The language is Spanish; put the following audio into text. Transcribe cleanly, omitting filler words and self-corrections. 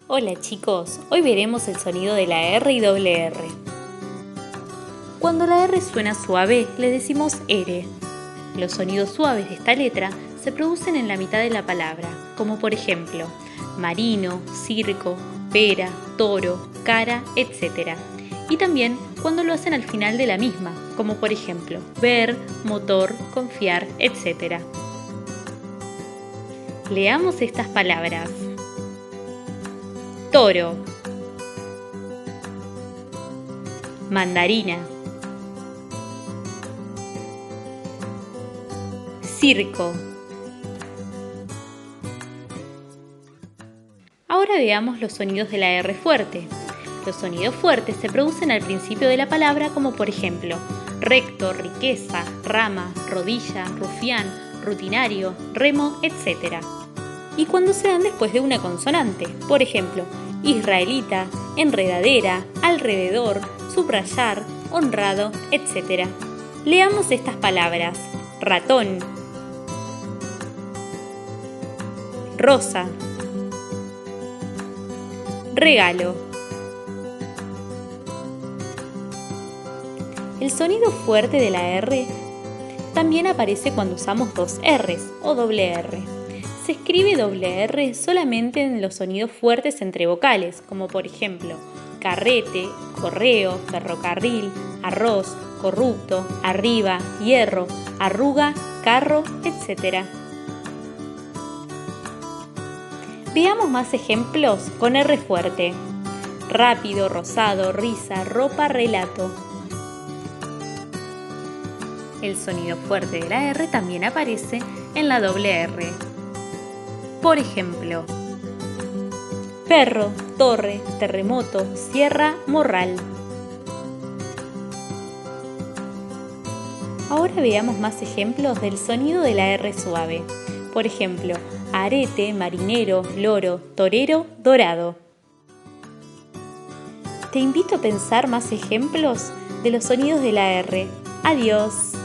Hola chicos, hoy veremos el sonido de la R y doble R. Cuando la R suena suave, le decimos R. Los sonidos suaves de esta letra se producen en la mitad de la palabra, como por ejemplo, marino, circo, pera, toro, cara, etc. Y también cuando lo hacen al final de la misma, como por ejemplo, ver, motor, confiar, etc. Leamos estas palabras. Toro, mandarina, circo. Ahora veamos los sonidos de la R fuerte. Los sonidos fuertes se producen al principio de la palabra, como por ejemplo, recto, riqueza, rama, rodilla, rufián, rutinario, remo, etc. Y cuando se dan después de una consonante, por ejemplo, israelita, enredadera, alrededor, subrayar, honrado, etc. Leamos estas palabras. Ratón, rosa, regalo. El sonido fuerte de la R también aparece cuando usamos dos Rs o doble R. Se escribe doble R solamente en los sonidos fuertes entre vocales, como por ejemplo, carrete, correo, ferrocarril, arroz, corrupto, arriba, hierro, arruga, carro, etc. Veamos más ejemplos con R fuerte. Rápido, rosado, risa, ropa, relato. El sonido fuerte de la R también aparece en la doble R. Por ejemplo, perro, torre, terremoto, sierra, morral. Ahora veamos más ejemplos del sonido de la R suave. Por ejemplo, arete, marinero, loro, torero, dorado. Te invito a pensar más ejemplos de los sonidos de la R. Adiós.